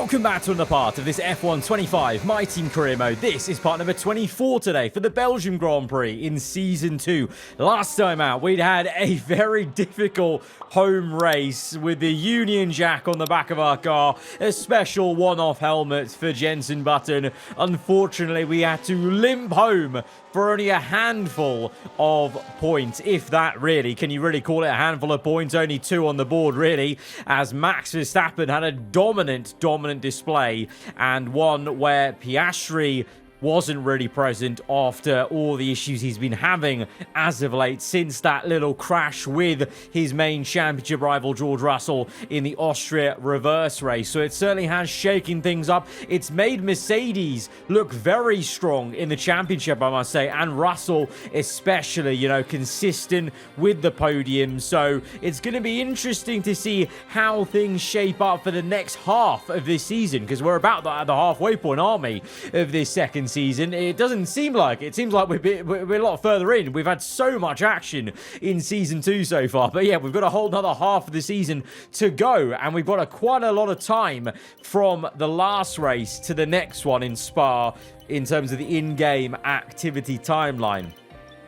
Welcome back to another part of this F1 25 My Team Career Mode. This is part number 24 today for the Belgium Grand Prix in Season 2. Last time out, we'd had a very difficult home race with the Union Jack on the back of our car, a special one-off helmet for Jenson Button. Unfortunately, we had to limp home for only a handful of points, if that really. Can you really call it a handful of points? Only 2 on the board, really, as Max Verstappen had a dominant display, and one where Piastri wasn't really present after all the issues he's been having as of late since that little crash with his main championship rival George Russell in the Austria reverse race. So it certainly has shaken things up. It's made Mercedes look very strong in the championship, I must say, and Russell especially, you know, consistent with the podium. So it's going to be interesting to see how things shape up for the next half of this season, because we're about at the halfway point, aren't we, of this second season. It doesn't seem like it. Seems like we're a lot further in. We've had so much action in Season 2 so far. But yeah, we've got a whole nother half of the season to go. And we've got quite a lot of time from the last race to the next one in Spa in terms of the in-game activity timeline.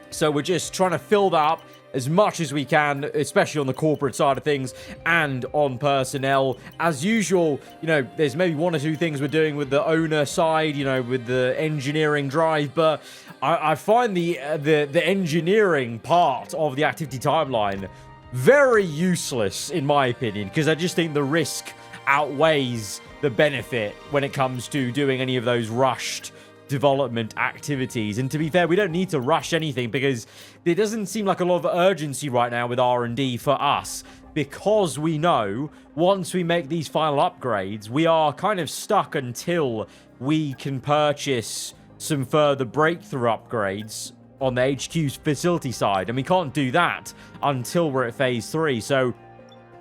So we're just trying to fill that up as much as we can, especially on the corporate side of things and on personnel. As usual, you know, there's maybe 1 or 2 things we're doing with the owner side, you know, with the engineering drive, but I find the engineering part of the activity timeline very useless, in my opinion, because I just think the risk outweighs the benefit when it comes to doing any of those rushed development activities. And to be fair, we don't need to rush anything because there doesn't seem like a lot of urgency right now with R&D for us, because we know once we make these final upgrades, we are kind of stuck until we can purchase some further breakthrough upgrades on the HQ's facility side, and we can't do that until we're at phase 3. So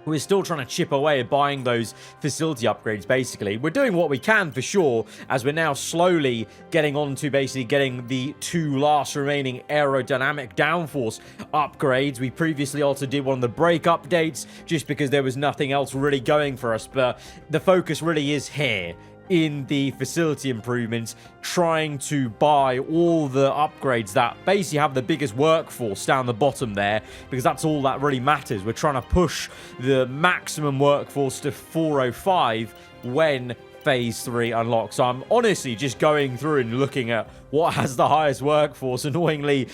we're still trying to chip away at buying those facility upgrades, basically. We're doing what we can, for sure, as we're now slowly getting on to basically getting the 2 last remaining aerodynamic downforce upgrades. We previously also did one of the brake updates, just because there was nothing else really going for us. But the focus really is here in the facility improvements, trying to buy all the upgrades that basically have the biggest workforce down the bottom there, because that's all that really matters. We're trying to push the maximum workforce to 405 when phase 3 unlocks. So I'm honestly just going through and looking at what has the highest workforce. Annoyingly,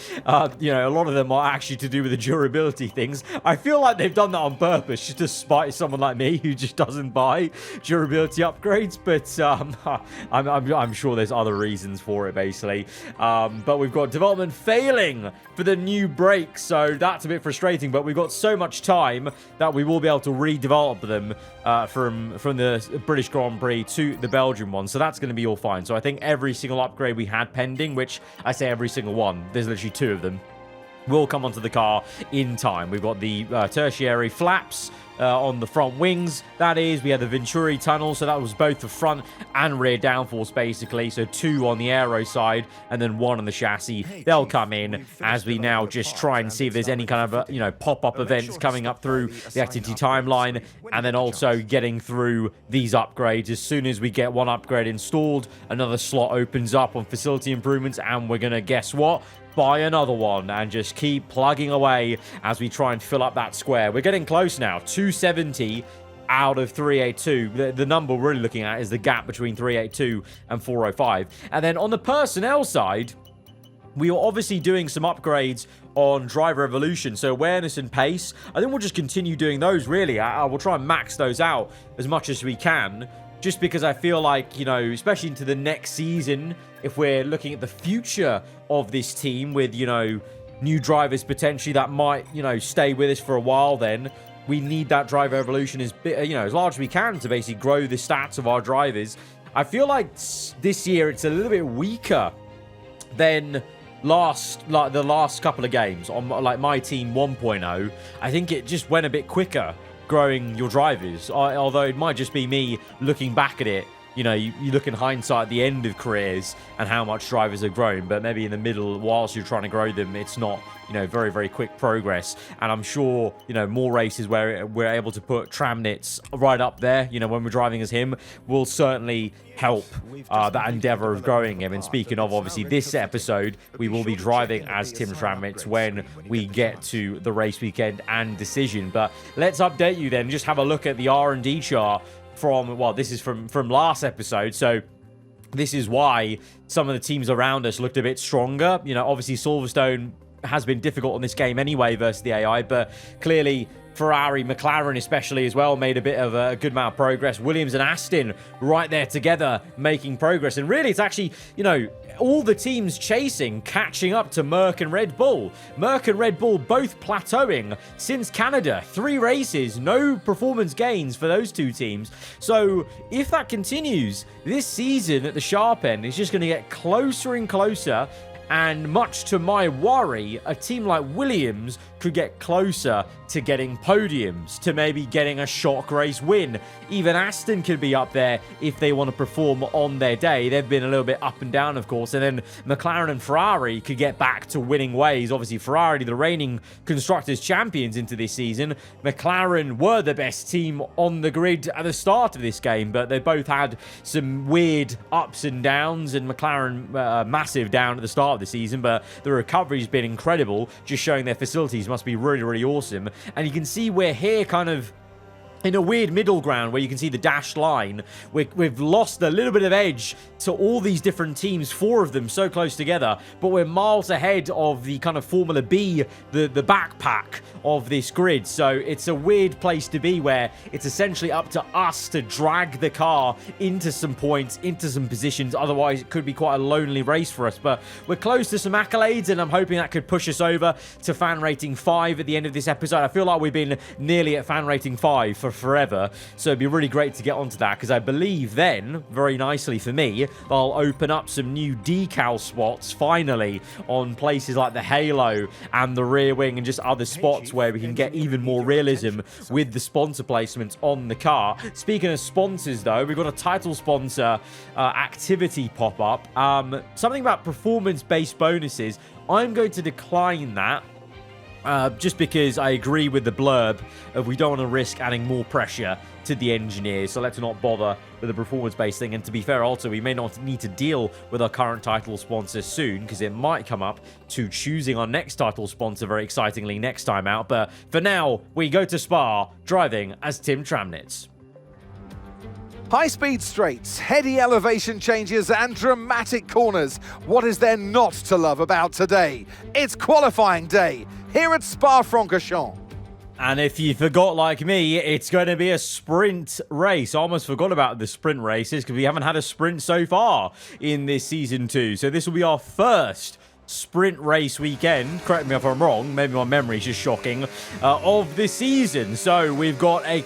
you know, a lot of them are actually to do with the durability things. I feel like they've done that on purpose, just to spite someone like me who just doesn't buy durability upgrades. But I'm sure there's other reasons for it, basically. But we've got development failing for the new brakes, so that's a bit frustrating. But we've got so much time that we will be able to redevelop them from the British Grand Prix to the Belgian one. So that's going to be all fine. So I think every single upgrade we had pending, which I say every single one, there's literally 2 of them, will come onto the car in time. We've got the tertiary flaps on the front wings. That is, we had the Venturi tunnel, so that was both the front and rear downforce, basically. So 2 on the aero side and then 1 on the chassis. They'll come in as we now just try and see if there's any kind of you know, pop-up events coming up through the activity timeline, and then also getting through these upgrades. As soon as we get one upgrade installed, another slot opens up on facility improvements, and we're gonna, guess what, buy another one and just keep plugging away as we try and fill up that square. We're getting close now. 270 out of 382. The number we're really looking at is the gap between 382 and 405. And then on the personnel side, we are obviously doing some upgrades on driver evolution, so awareness and pace. I think we'll just continue doing those, really. I will try and max those out as much as we can, just because I feel like, you know, especially into the next season, if we're looking at the future of this team with, you know, new drivers potentially that might, you know, stay with us for a while, then we need that driver evolution as, you know, as large as we can to basically grow the stats of our drivers. I feel like this year it's a little bit weaker than the last couple of games on like My Team 1.0. I think it just went a bit quicker growing your drivers, although it might just be me looking back at it you know, you look in hindsight at the end of careers and how much drivers have grown, but maybe in the middle, whilst you're trying to grow them, it's not, you know, very, very quick progress. And I'm sure, you know, more races where we're able to put Tramnitz right up there, you know, when we're driving as him, will certainly help that endeavor of growing him. And speaking of, obviously, this episode, we will be driving as Tim Tramnitz when we get to the race weekend and decision. But let's update you then. Just have a look at the R&D chart from, well, this is from last episode. So this is why some of the teams around us looked a bit stronger. You know, obviously Silverstone has been difficult in this game anyway versus the AI, but clearly Ferrari, McLaren especially as well, made a bit of a good amount of progress. Williams and Aston right there together making progress. And really, it's actually, you know, all the teams chasing, catching up to Merc and Red Bull. Merc and Red Bull both plateauing since Canada. 3 races, no performance gains for those two teams. So if that continues, this season at the sharp end is just going to get closer and closer. And much to my worry, a team like Williams could get closer to getting podiums, to maybe getting a shock race win. Even Aston could be up there if they want to perform on their day. They've been a little bit up and down, of course. And then McLaren and Ferrari could get back to winning ways. Obviously, Ferrari, the reigning Constructors champions into this season. McLaren were the best team on the grid at the start of this game, but they both had some weird ups and downs, and McLaren massive down at the start of the season, but the recovery's been incredible, just showing their facilities must be really, really awesome. And you can see we're here kind of in a weird middle ground where you can see the dashed line. We've lost a little bit of edge to all these different teams, 4 of them so close together, but we're miles ahead of the kind of Formula B, the backpack of this grid. So it's a weird place to be where it's essentially up to us to drag the car into some points, into some positions. Otherwise, it could be quite a lonely race for us. But we're close to some accolades, and I'm hoping that could push us over to fan rating 5 at the end of this episode. I feel like we've been nearly at fan rating 5 for forever, so it'd be really great to get onto that, because I believe then, very nicely for me, they'll open up some new decal spots finally on places like the halo and the rear wing and just other spots where we can get even more realism with the sponsor placements on the car. Speaking of sponsors though, we've got a title sponsor activity pop up, something about performance-based bonuses. I'm going to decline that just because I agree with the blurb of we don't want to risk adding more pressure to the engineers, so let's not bother with the performance-based thing. And to be fair, also, we may not need to deal with our current title sponsor soon, because it might come up to choosing our next title sponsor very excitingly next time out. But for now, we go to Spa, driving as Tim Tramnitz. High-speed straights, heady elevation changes and dramatic corners. What is there not to love about today? It's qualifying day here at Spa-Francorchamps. And if you forgot like me, it's going to be a sprint race. I almost forgot about the sprint races because we haven't had a sprint so far in this Season 2. So this will be our first sprint race weekend, correct me if I'm wrong, maybe my memory's just shocking, of this season. So we've got a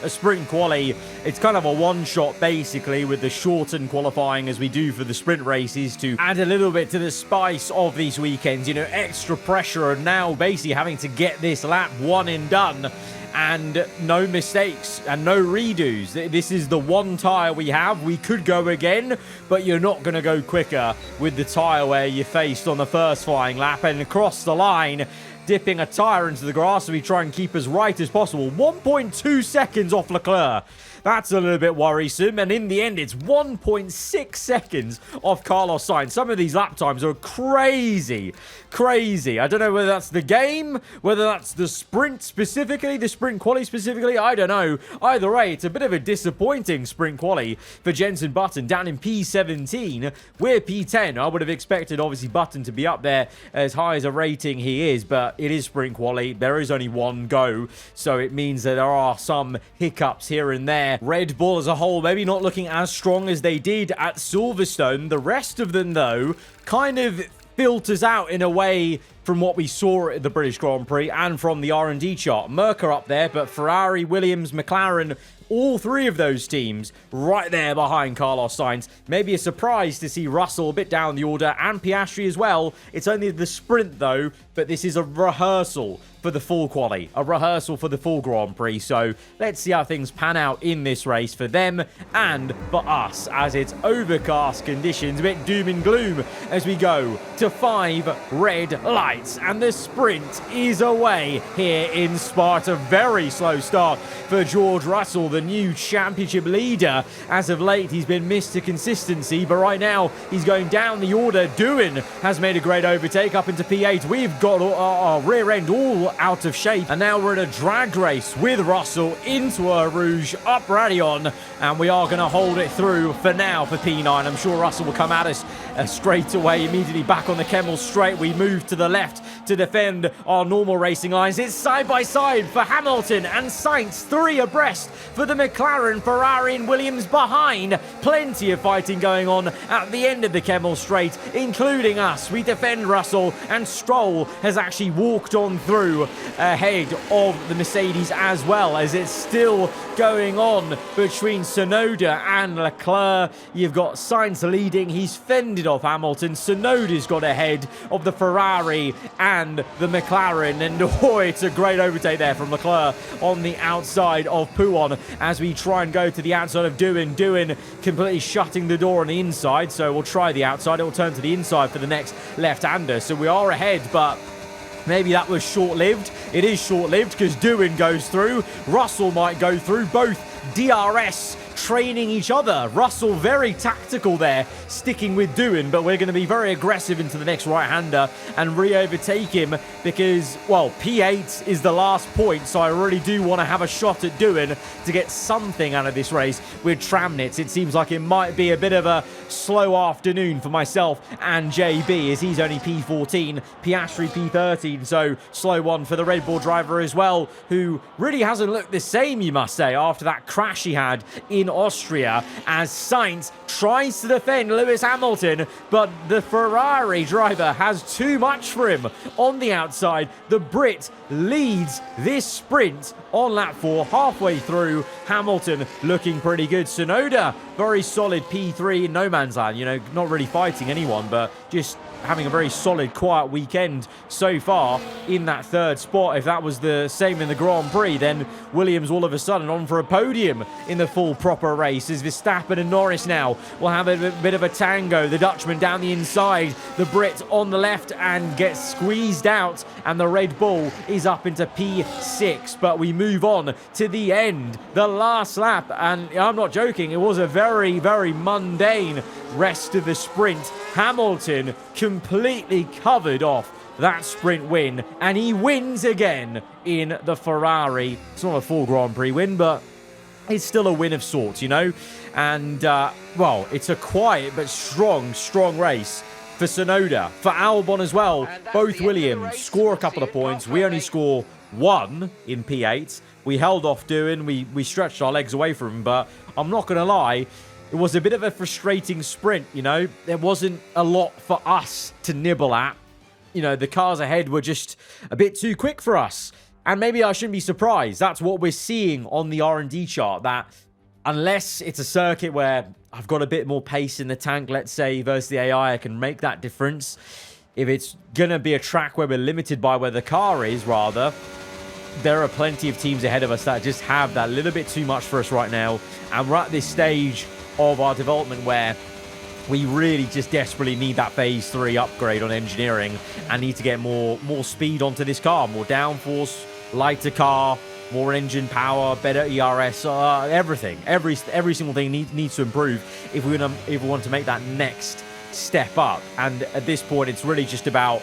sprint quali. It's kind of a one-shot basically, with the shortened qualifying as we do for the sprint races to add a little bit to the spice of these weekends, you know, extra pressure, and now basically having to get this lap one and done. And no mistakes and no redos. This is the one tyre we have. We could go again, but you're not going to go quicker with the tyre where you faced on the first flying lap. And across the line, dipping a tyre into the grass, so we try and keep as right as possible. 1.2 seconds off Leclerc. That's a little bit worrisome. And in the end, it's 1.6 seconds off Carlos Sainz. Some of these lap times are crazy. Crazy. I don't know whether that's the game, whether that's the sprint specifically, the sprint quali specifically. I don't know. Either way, it's a bit of a disappointing sprint quali for Jenson Button down in P17. We're P10. I would have expected, obviously, Button to be up there as high as a rating he is, but it is sprint quali. There is only one go, so it means that there are some hiccups here and there. Red Bull as a whole maybe not looking as strong as they did at Silverstone. The rest of them, though, kind of filters out in a way from what we saw at the British Grand Prix and from the R&D chart. Merc are up there, but Ferrari, Williams, McLaren, all three of those teams right there behind Carlos Sainz. Maybe a surprise to see Russell a bit down the order and Piastri as well. It's only the sprint though, but this is a rehearsal for the full quali, a rehearsal for the full Grand Prix. So let's see how things pan out in this race for them and for us, as it's overcast conditions, a bit doom and gloom as we go to 5 red lights, and the sprint is away here in Sparta. Very slow start for George Russell, the new championship leader. As of late, he's been Mr. Consistency, but right now he's going down the order. Doohan has made a great overtake up into P8. We've got our rear end all out of shape, and now we're in a drag race with Russell into a Rouge up Radion, and we are going to hold it through for now for P9. I'm sure Russell will come at us straight away, immediately back on the Kemmel straight. We move to the left to defend our normal racing lines. It's side by side for Hamilton and Sainz, 3 abreast for the McLaren, Ferrari and Williams behind. Plenty of fighting going on at the end of the Kemmel straight, including us. We defend Russell, and Stroll has actually walked on through ahead of the Mercedes, as well as it's still going on between Tsunoda and Leclerc. You've got Sainz leading. He's fended off Hamilton. Tsunoda's got ahead of the Ferrari and the McLaren, and it's a great overtake there from Leclerc on the outside of Pouon as we try and go to the outside of Doohan. Doohan completely shutting the door on the inside, so we'll try the outside. It will turn to the inside for the next left-hander, so we are ahead, but maybe that was short-lived. It is short-lived because Doohan goes through. Russell might go through. Both DRS training each other. Russell very tactical there, sticking with Doohan, but we're going to be very aggressive into the next right-hander and re-overtake him because, well, P8 is the last point, so I really do want to have a shot at Doohan to get something out of this race with Tramnitz. It seems like it might be a bit of a slow afternoon for myself and JB, as he's only P14, Piastri P13, so slow one for the Red Bull driver as well, who really hasn't looked the same, you must say, after that crash he had in Austria, as Sainz tries to defend Lewis Hamilton, but the Ferrari driver has too much for him on the outside. The Brit leads this sprint on lap 4, halfway through. Hamilton looking pretty good. Tsunoda, very solid P3 in no man's land, you know, not really fighting anyone, but just having a very solid, quiet weekend so far in that 3rd spot. If that was the same in the Grand Prix, then Williams all of a sudden on for a podium in the full proper race, as Verstappen and Norris now will have a bit of a tango. The Dutchman down the inside, the Brit on the left, and gets squeezed out, and the Red Bull is up into P6. But we move on to the end, the last lap, and I'm not joking, it was a very, very mundane rest of the sprint. Hamilton completely covered off that sprint win, and he wins again in the Ferrari. It's not a full Grand Prix win, but it's still a win of sorts, you know. And, well, it's a quiet but strong race for Tsunoda, for Albon as well. Both Williams score a couple of points. We only score 1 in P8. We held off Doohan. We stretched our legs away from him, but I'm not going to lie, it was a bit of a frustrating sprint, you know. There wasn't a lot for us to nibble at. You know, the cars ahead were just a bit too quick for us. And maybe I shouldn't be surprised. That's what we're seeing on the R&D chart, that unless it's a circuit where I've got a bit more pace in the tank, let's say, versus the AI, I can make that difference. If it's going to be a track where we're limited by where the car is, rather, there are plenty of teams ahead of us that just have that little bit too much for us right now. And we're at this stage of our development where we really just desperately need that phase 3 upgrade on engineering and need to get more speed onto this car, more downforce, lighter car, more engine power, better ERS, everything. Every single thing needs to improve if we want to make that next step up. And at this point, it's really just about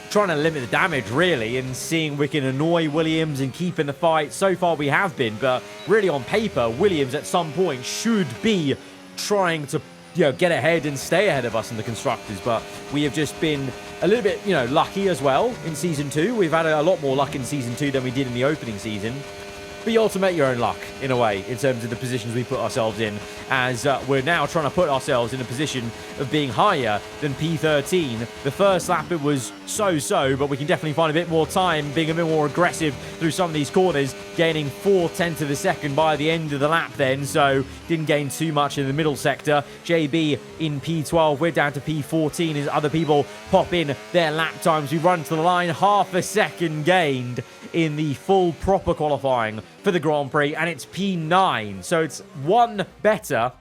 trying to limit the damage, really, and seeing we can annoy Williams and keep in the fight. So far, we have been, but really on paper, Williams at some point should be trying to, you know, get ahead and stay ahead of us in the constructors. But we have just been a little bit, lucky as well in Season 2. We've had a lot more luck in Season 2 than we did in the opening season. but you also make your own luck, in a way, in terms of the positions we put ourselves in, as we're now trying to put ourselves in a position of being higher than P13. The first lap, it was so-so, but we can definitely find a bit more time, being a bit more aggressive through some of these corners, gaining 4/10 of a second by the end of the lap then, so didn't gain too much in the middle sector. JB in P12, we're down to P14 as other people pop in their lap times. We run to the line, half a second gained in the full proper qualifying for the Grand Prix, and it's P9, so it's one better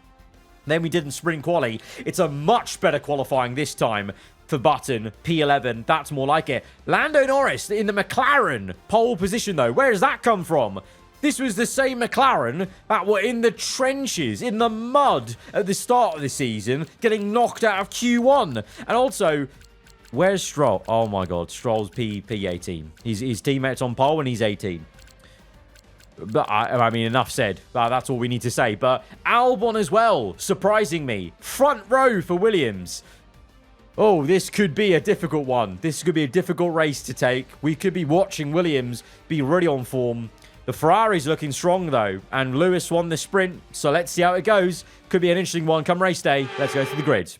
than we did in sprint quali. It's a much better qualifying this time for Button. P11, that's more like it. Lando Norris in the McLaren pole position though, where does that come from? This was the same McLaren that were in the trenches, in the mud at the start of the season, getting knocked out of Q1. And also, where's Stroll? Oh my god, Stroll's P18. His teammates on pole and he's 18. But I mean, enough said. That's all we need to say. But Albon as well, surprising me. Front row for Williams. Oh, this could be a difficult one. This could be a difficult race to take. We could be watching Williams be really on form. The Ferrari's looking strong, though, and Lewis won the sprint, so let's see how it goes. Could be an interesting one come race day. Let's go to the grid.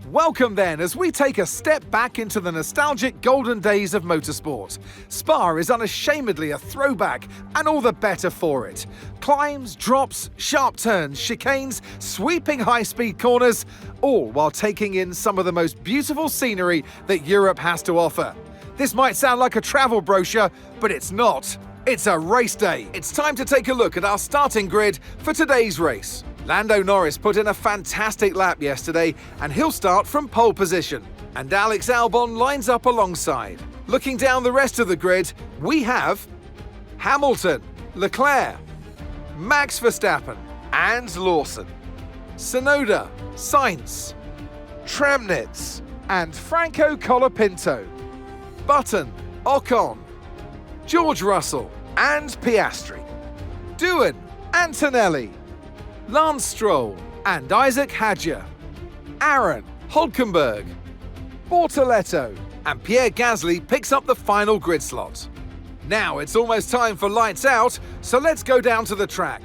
Welcome then, as we take a step back into the nostalgic golden days of motorsport. Spa is unashamedly a throwback, and all the better for it. Climbs, drops, sharp turns, chicanes, sweeping high-speed corners, all while taking in some of the most beautiful scenery that Europe has to offer. This might sound like a travel brochure, but it's not. It's a race day. It's time to take a look at our starting grid for today's race. Lando Norris put in a fantastic lap yesterday, and he'll start from pole position. And Alex Albon lines up alongside. Looking down the rest of the grid, we have Hamilton, Leclerc, Max Verstappen, and Lawson, Tsunoda, Sainz, Tremnitz, and Franco Colapinto, Button, Ocon, George Russell, and Piastri, Doohan, Antonelli, Lance Stroll, and Isaac Hadjar, Aaron, Hulkenberg, Bortoletto, and Pierre Gasly picks up the final grid slot. Now it's almost time for lights out, so let's go down to the track.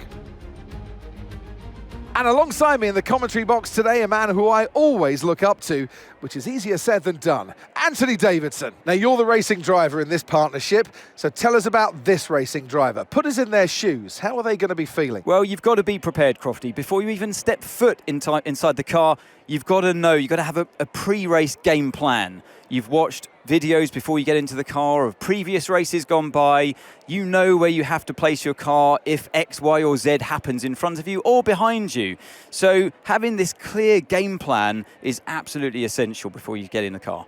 And alongside me in the commentary box today, a man who I always look up to, which is easier said than done, Anthony Davidson. Now, you're the racing driver in this partnership, so tell us about this racing driver. Put us in their shoes. How are they going to be feeling? Well, you've got to be prepared, Crofty. Before you even step foot inside the car, you've got to know, you've got to have a pre-race game plan. You've watched videos before you get into the car of previous races gone by. You know where you have to place your car if X, Y, or Z happens in front of you or behind you. So having this clear game plan is absolutely essential before you get in the car.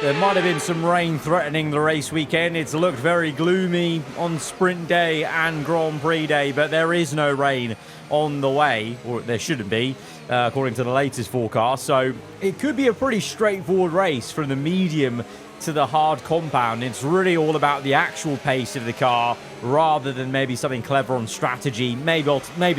There might have been some rain threatening the race weekend. It's looked very gloomy on sprint day and Grand Prix day, but there is no rain on the way, or there shouldn't be, according to the latest forecast. So it could be a pretty straightforward race from the medium to the hard compound. It's really all about the actual pace of the car rather than maybe something clever on strategy. Maybe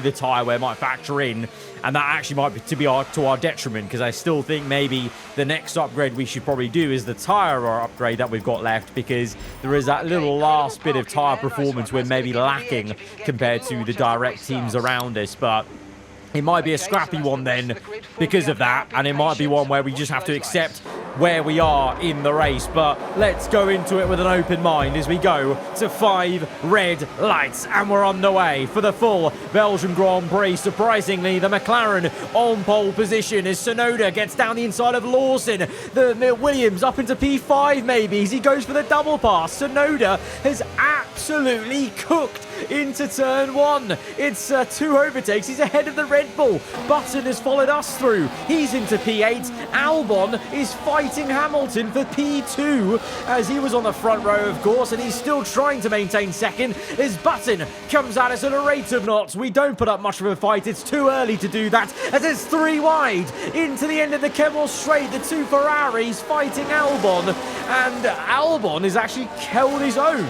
the tyre wear might factor in, and that actually might be to our detriment, because I still think maybe the next upgrade we should probably do is the tyre upgrade that we've got left, because there is that little last bit of tyre performance we're maybe lacking compared to the direct teams around us. But it might be a scrappy one then because of that, and it might be one where we just have to accept where we are in the race. But let's go into it with an open mind as we go to 5 red lights, and we're on the way for the full Belgium Grand Prix. Surprisingly, the McLaren on pole position as Tsunoda gets down the inside of Lawson. The Williams up into P5 maybe as he goes for the double pass. Tsunoda has absolutely cooked into turn 1. It's 2 overtakes. He's ahead of the Red Bull. Button has followed us through. He's into P8. Albon is fighting Hamilton for P2 as he was on the front row, of course, and he's still trying to maintain second as Button comes at us at a rate of knots. We don't put up much of a fight. It's too early to do that as it's 3 wide into the end of the Kemmel Straight. The 2 Ferraris fighting Albon, and Albon has actually held his own.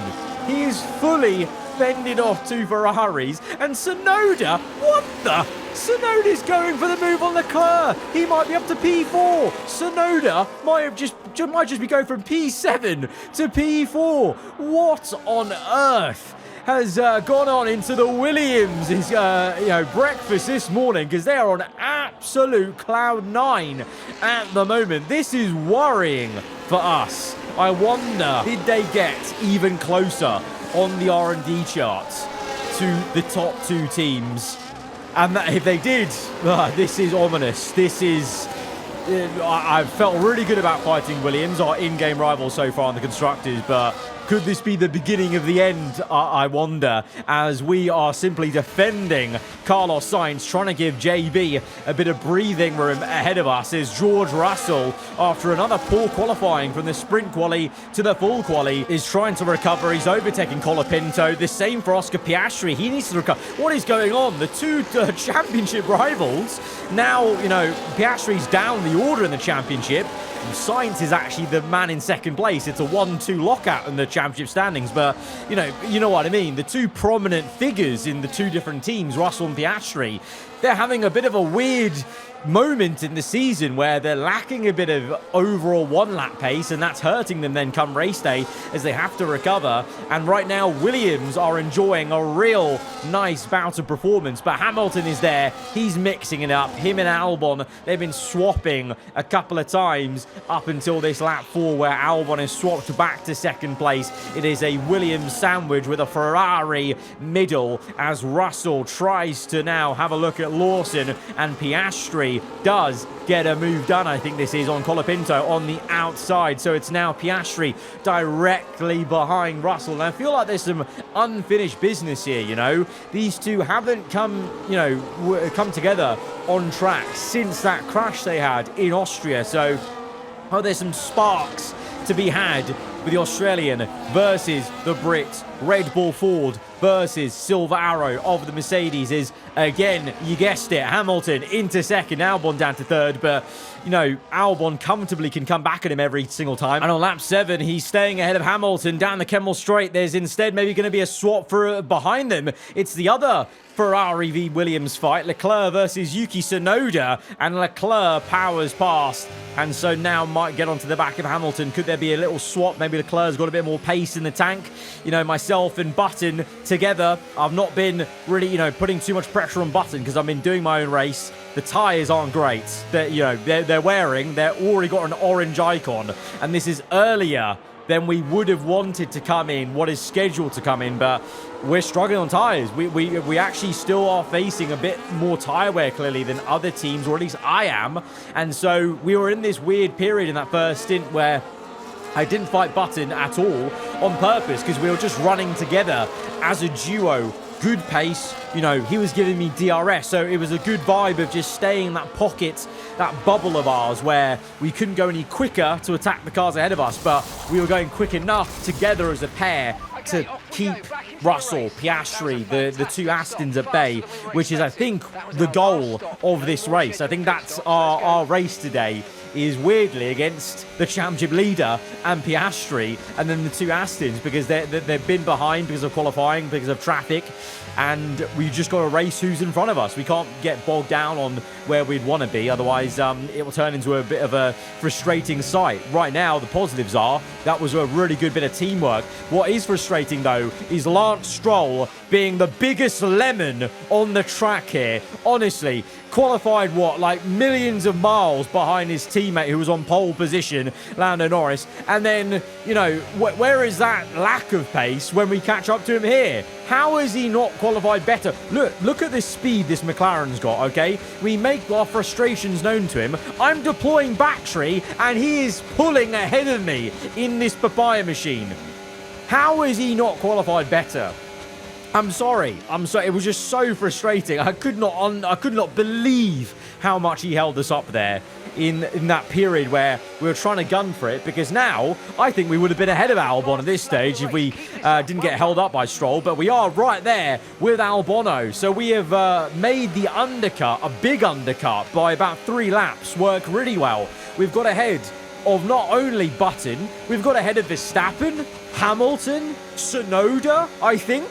He is fully fended off 2 Ferraris, and Tsunoda, what the? Tsunoda's going for the move on Leclerc. He might be up to P4. Tsunoda might have just might just be going from P7 to P4. What on earth has gone on into the Williams' breakfast this morning, because they are on absolute cloud 9 at the moment. This is worrying for us. I wonder, did they get even closer on the R&D charts to the top 2 teams? And if they did, this is ominous. This is... I felt really good about fighting Williams, our in-game rival so far in the Constructors, but could this be the beginning of the end, I wonder, as we are simply defending Carlos Sainz, trying to give JB a bit of breathing room ahead of us, as George Russell, after another poor qualifying from the sprint quali to the full quali, is trying to recover. He's overtaking Colapinto. The same for Oscar Piastri. He needs to recover. What is going on? The 2 championship rivals, now, Piastri's down the order in the championship. Sainz is actually the man in second place. It's a 1-2 lockout in the championship standings, but you know what I mean. The 2 prominent figures in the 2 different teams, Russell and Piastri, they're having a bit of a weird moment in the season where they're lacking a bit of overall one-lap pace, and that's hurting them then come race day as they have to recover. And right now, Williams are enjoying a real nice bout of performance, but Hamilton is there. He's mixing it up. Him and Albon, they've been swapping a couple of times up until this lap 4, where Albon is swapped back to second place. It is a Williams sandwich with a Ferrari middle, as Russell tries to now have a look at Lawson, and Piastri does get a move done. I think this is on Colapinto on the outside. So it's now Piastri directly behind Russell. And I feel like there's some unfinished business here, These 2 haven't come together on track since that crash they had in Austria. So, there's some sparks to be had with the Australian versus the Brit. Red Bull Ford versus Silver Arrow of the Mercedes is, again, you guessed it, Hamilton into second, Albon down to third, but Albon comfortably can come back at him every single time. And on lap 7, he's staying ahead of Hamilton down the Kemmel Straight. There's instead maybe going to be a swap for behind them. It's the other Ferrari v Williams fight, Leclerc versus Yuki Tsunoda, and Leclerc powers past, and so now might get onto the back of Hamilton. Could there be a little swap? Maybe Leclerc's got a bit more pace in the tank. Myself and Button together, I've not been really, putting too much pressure on Button because I've been doing my own race. The tyres aren't great. They're already got an orange icon, and this is earlier than we would have wanted to come in, what is scheduled to come in, but we're struggling on tyres. We actually still are facing a bit more tyre wear, clearly, than other teams, or at least I am. And so we were in this weird period in that first stint where I didn't fight Button at all on purpose, because we were just running together as a duo. Good pace, he was giving me DRS, so it was a good vibe of just staying in that pocket, that bubble of ours where we couldn't go any quicker to attack the cars ahead of us, but we were going quick enough together as a pair to keep Russell, Piastri, the 2 Astons at bay, which is, I think, the goal of this race. I think that's our race today, is weirdly against the championship leader and Piastri, and then the 2 Astons, because they've been behind because of qualifying, because of traffic, and we just got to race who's in front of us. We can't get bogged down on where we'd want to be, otherwise it will turn into a bit of a frustrating sight. Right now, the positives are that was a really good bit of teamwork. What is frustrating, though, is Lance Stroll being the biggest lemon on the track here. Honestly, qualified, millions of miles behind his teammate who was on pole position, Lando Norris. And then, where is that lack of pace when we catch up to him here? How is he not qualified better? Look at this speed this McLaren's got, okay? We make our frustrations known to him. I'm deploying battery, and he is pulling ahead of me in this papaya machine. How is he not qualified better? I'm sorry. It was just so frustrating. I could not believe how much he held us up there in that period where we were trying to gun for it, because now I think we would have been ahead of Albon at this stage if we didn't get held up by Stroll, but we are right there with Albono. So we have made the undercut, a big undercut, by about 3 laps work really well. We've got ahead of not only Button, we've got ahead of Verstappen, Hamilton, Tsunoda, I think.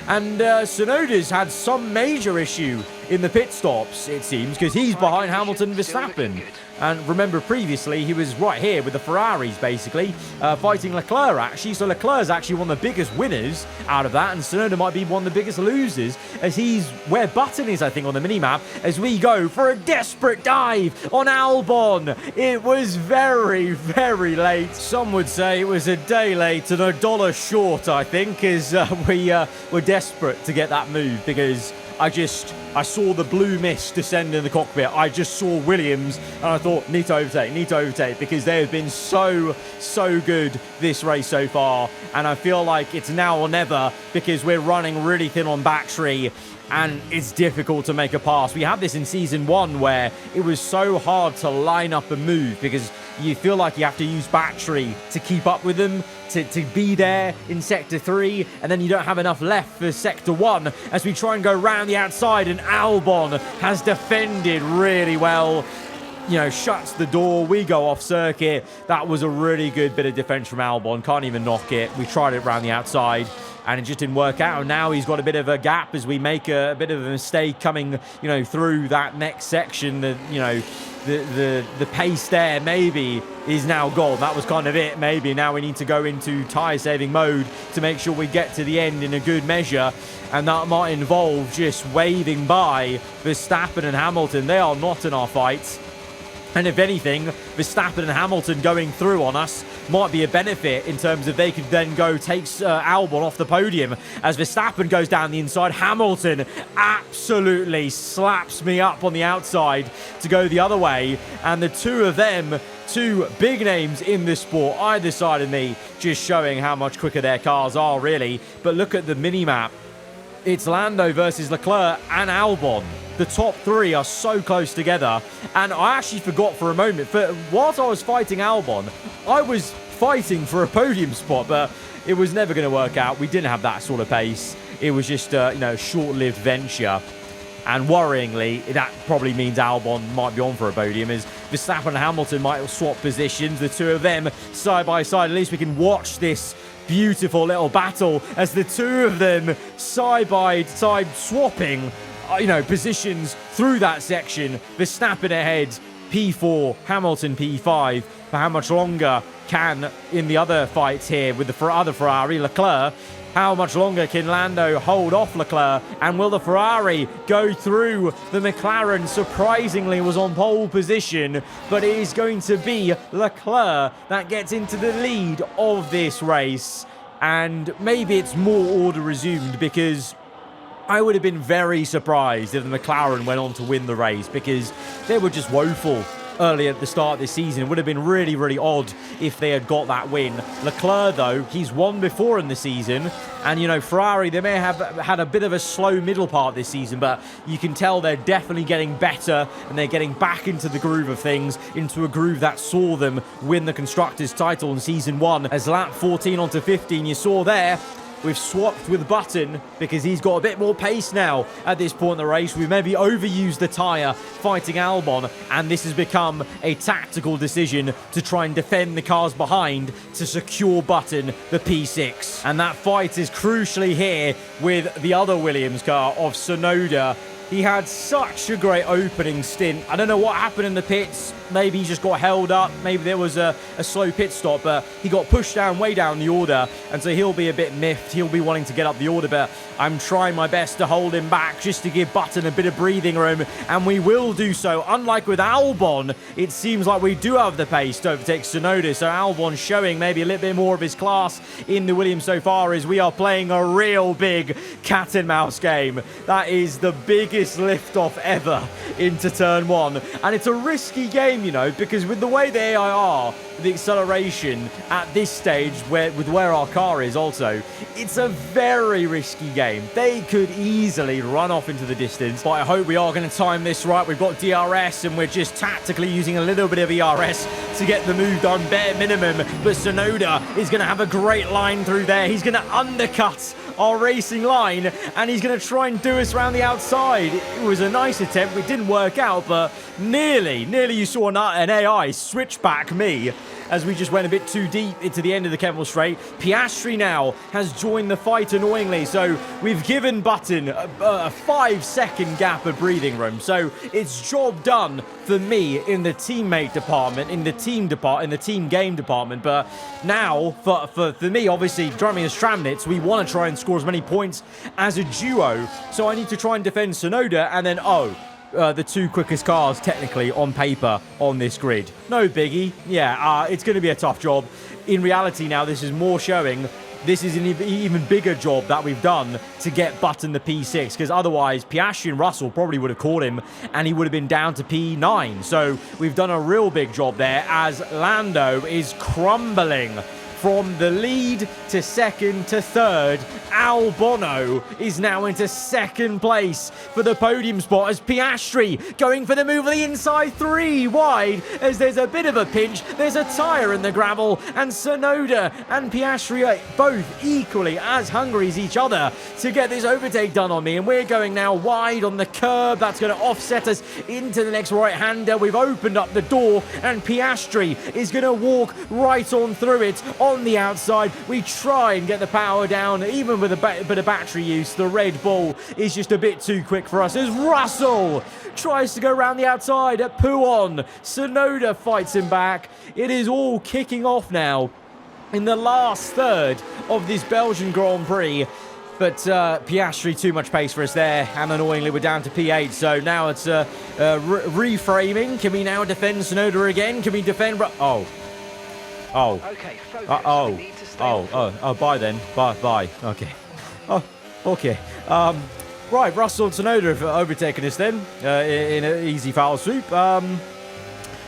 And Tsunoda's had some major issue in the pit stops, it seems, because he's behind Hamilton and Verstappen. And remember, previously, he was right here with the Ferraris, basically, fighting Leclerc, actually. So Leclerc's actually one of the biggest winners out of that, and Tsunoda might be one of the biggest losers, as he's where Button is, I think, on the minimap, as we go for a desperate dive on Albon. It was very, very late. Some would say it was a day late and $1 short, I think, as we were desperate to get that move, because I saw the blue mist descend in the cockpit. I just saw Williams, and I thought, need to overtake, because they have been so good this race so far. And I feel like it's now or never, because we're running really thin on battery, and it's difficult to make a pass. We had this in Season 1, where it was so hard to line up and move, because you feel like you have to use battery to keep up with them, to be there in Sector 3, and then you don't have enough left for Sector 1 as we try and go round the outside, and Albon has defended really well. You know, shuts the door, we go off circuit. That was a really good bit of defense from Albon, can't even knock it. We tried it round the outside, and it just didn't work out. And now he's got a bit of a gap as we make a bit of a mistake coming, you know, through that next section. The pace there maybe is now gone. That was kind of it, maybe. Now we need to go into tyre saving mode to make sure we get to the end in a good measure, and that might involve just waving by Verstappen and Hamilton. They are not in our fight. And if anything, Verstappen and Hamilton going through on us might be a benefit, in terms of they could then go take Albon off the podium. As Verstappen goes down the inside, Hamilton absolutely slaps me up on the outside to go the other way. And the two of them, two big names in this sport, either side of me, just showing how much quicker their cars are, really. But look at the mini-map. It's Lando versus Leclerc and Albon. The top three are so close together. And I actually forgot for a moment, whilst I was fighting Albon, I was fighting for a podium spot, but it was never going to work out. We didn't have that sort of pace. It was just a short-lived venture. And worryingly, that probably means Albon might be on for a podium, as Verstappen and Hamilton might swap positions. The two of them side by side. At least we can watch this beautiful little battle as the two of them side by side swapping positions through that section. Verstappen ahead, P4, Hamilton P5. For how much longer can, in the other fights here with the other Ferrari, Leclerc, how much longer can Lando hold off Leclerc? And will the Ferrari go through the McLaren? Surprisingly, was on pole position, but it is going to be Leclerc that gets into the lead of this race. And maybe it's more order resumed, because I would have been very surprised if the McLaren went on to win the race, because they were just woeful early at the start of this season. It would have been really, really odd if they had got that win. Leclerc, though, he's won before in the season. And, Ferrari, they may have had a bit of a slow middle part this season, but you can tell they're definitely getting better, and they're getting back into the groove of things, into a groove that saw them win the Constructors' title in Season 1. As lap 14 onto 15, you saw there, we've swapped with Button, because he's got a bit more pace now at this point in the race. We maybe overused the tyre fighting Albon, and this has become a tactical decision to try and defend the cars behind to secure Button the P6. And that fight is crucially here with the other Williams car of Tsunoda. He had such a great opening stint. I don't know what happened in the pits. Maybe he just got held up. Maybe there was a slow pit stop, but he got pushed down, way down the order, and so he'll be a bit miffed. He'll be wanting to get up the order, but I'm trying my best to hold him back, just to give Button a bit of breathing room, and we will do so. Unlike with Albon, it seems like we do have the pace to overtake Tsunoda, so Albon showing maybe a little bit more of his class in the Williams so far, as we are playing a real big cat and mouse game. That is the biggest lift-off ever into turn one, and it's a risky game, because with the way the AI are, the acceleration at this stage, with where our car is also, it's a very risky game. They could easily run off into the distance, but I hope we are going to time this right. We've got DRS, and we're just tactically using a little bit of ERS to get the move done, bare minimum. But Tsunoda is going to have a great line through there. He's going to undercut our racing line, and he's going to try and do us around the outside. It was a nice attempt. It didn't work out, but nearly you saw an AI switch back me, as we just went a bit too deep into the end of the Kemmel Straight. Piastri now has joined the fight annoyingly, so we've given Button a 5-second gap of breathing room. So it's job done for me in the teammate department, in the team game department. But now, for me, obviously, driving as Tramnitz, we want to try and score as many points as a duo. So I need to try and defend Sonoda, and then, the 2 quickest cars, technically, on paper, on this grid. No biggie. Yeah, it's going to be a tough job. In reality now, this is more showing this is an even bigger job that we've done to get Button the P6, because otherwise Piastri and Russell probably would have caught him and he would have been down to P9. So we've done a real big job there as Lando is crumbling from the lead to second to third. Albon is now into second place for the podium spot as Piastri going for the move of the inside 3 wide as there's a bit of a pinch. There's a tyre in the gravel and Sonoda and Piastri are both equally as hungry as each other to get this overtake done on me, and we're going now wide on the curb. That's going to offset us into the next right-hander. We've opened up the door and Piastri is going to walk right on through it on the outside. We try and get the power down even with a bit of battery use. The Red Bull is just a bit too quick for us as Russell tries to go around the outside at Pouon. Sonoda fights him back. It is all kicking off now in the last third of this Belgian Grand Prix. But Piastri, too much pace for us there, and annoyingly we're down to P8. So now it's reframing. Can we now defend Sonoda again? Can we defend... Okay, bye then. Bye. Okay. Oh, okay. Right, Russell and Sonoda have overtaken us then in an easy foul swoop.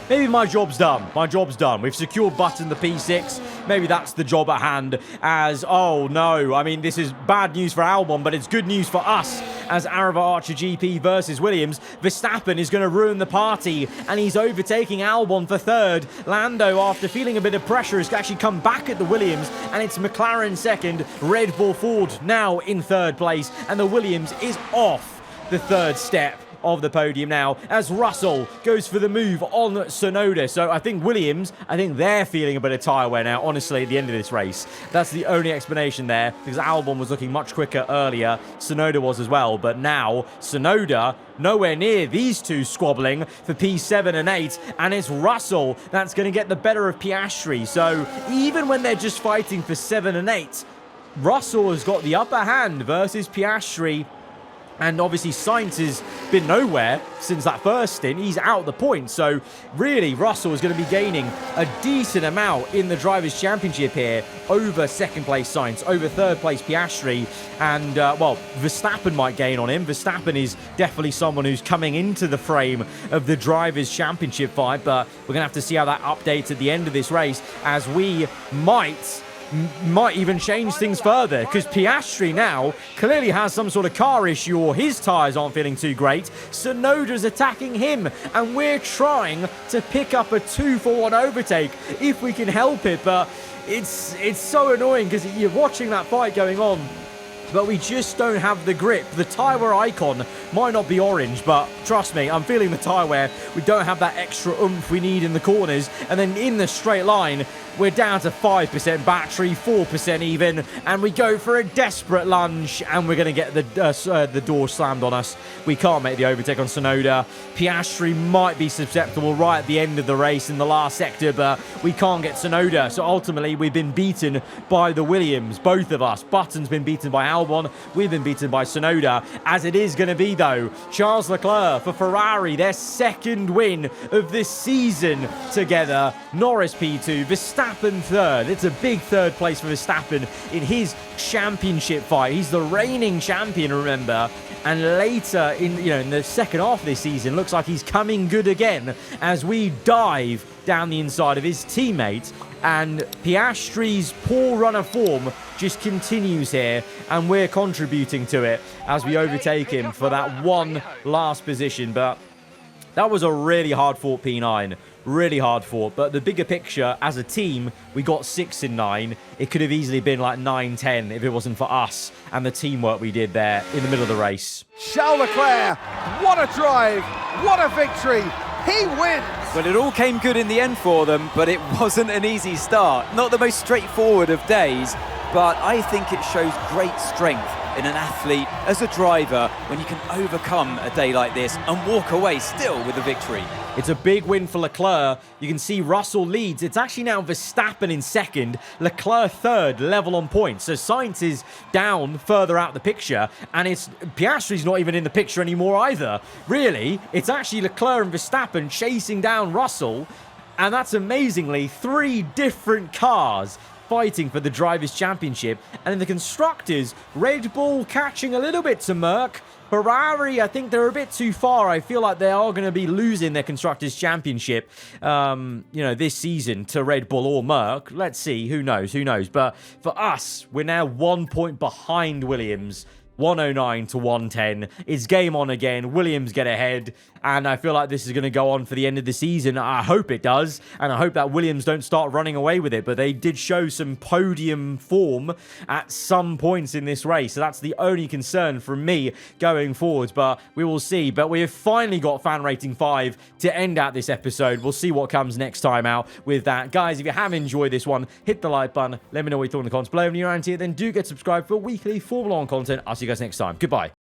Maybe my job's done. We've secured Button the P6. Maybe that's the job at hand as, oh no, I mean, this is bad news for Albon, but it's good news for us as aarava Archer GP versus Williams. Verstappen is going to ruin the party, and he's overtaking Albon for third. Lando, after feeling a bit of pressure, has actually come back at the Williams, and it's McLaren second, Red Bull Ford now in third place, and the Williams is off the third step of the podium now as Russell goes for the move on Sonoda. So I think Williams, they're feeling a bit of tyre wear now, honestly, at the end of this race. That's the only explanation there, because Albon was looking much quicker earlier. Sonoda was as well, but now Sonoda nowhere near these two squabbling for P7 and 8, and it's Russell that's going to get the better of Piastri. So even when they're just fighting for 7 and 8, Russell has got the upper hand versus Piastri. And obviously Sainz has been nowhere since that first stint. He's out the point. So really Russell is going to be gaining a decent amount in the Drivers' Championship here over second place Sainz, over third place Piastri. And, Verstappen might gain on him. Verstappen is definitely someone who's coming into the frame of the Drivers' Championship fight. But we're going to have to see how that updates at the end of this race, as we might even change things further, because Piastri now clearly has some sort of car issue, or his tyres aren't feeling too great. Sonoda's attacking him, and we're trying to pick up a 2-for-1 overtake if we can help it, but it's so annoying because you're watching that fight going on, but we just don't have the grip. The tyre wear icon might not be orange, but trust me, I'm feeling the tyre wear. We don't have that extra oomph we need in the corners, and then in the straight line, we're down to 5% battery, 4% even, and we go for a desperate lunge, and we're going to get the door slammed on us. We can't make the overtake on Sonoda. Piastri might be susceptible right at the end of the race in the last sector, but we can't get Sonoda. So ultimately, we've been beaten by the Williams, both of us. Button's been beaten by Albon. We've been beaten by Sonoda. As it is going to be, though, Charles Leclerc for Ferrari, their second win of this season together. Norris P2, Verstappen third. It's a big third place for Verstappen in his championship fight. He's the reigning champion, remember. And later in the second half of this season, looks like he's coming good again as we dive down the inside of his teammate. And Piastri's poor run of form just continues here, and we're contributing to it as we overtake him for that one last position. But that was a really hard-fought P9. Really hard fought, but the bigger picture, as a team, we got 6 in 9. It could have easily been like 9-10 if it wasn't for us and the teamwork we did there in the middle of the race. Charles Leclerc, what a drive, what a victory. He wins. Well, it all came good in the end for them, but it wasn't an easy start. Not the most straightforward of days, but I think it shows great strength in an athlete as a driver when you can overcome a day like this and walk away still with a victory. It's a big win for Leclerc. You can see Russell leads. It's actually now Verstappen in second, Leclerc third, level on points. So Sainz is down further out the picture, and it's Piastri's not even in the picture anymore either. Really, it's actually Leclerc and Verstappen chasing down Russell, and that's amazingly 3 different cars fighting for the Drivers' Championship. And in the Constructors, Red Bull catching a little bit to Merc. Ferrari, I think they're a bit too far. I feel like they are going to be losing their Constructors' Championship, this season to Red Bull or Merc. Let's see. Who knows? Who knows? But for us, we're now 1 point behind Williams. 109 to 110. It's game on again. Williams get ahead, and I feel like this is going to go on for the end of the season. I hope it does, and I hope that Williams don't start running away with it, but they did show some podium form at some points in this race, so that's the only concern from me going forwards, but we will see. But we have finally got fan rating 5 to end out this episode. We'll see what comes next time out with that. Guys, if you have enjoyed this one, hit the like button. Let me know what you thought in the comments below. If you're around here, then do get subscribed for weekly Formula 1 content. I'll see you guys next time. Goodbye.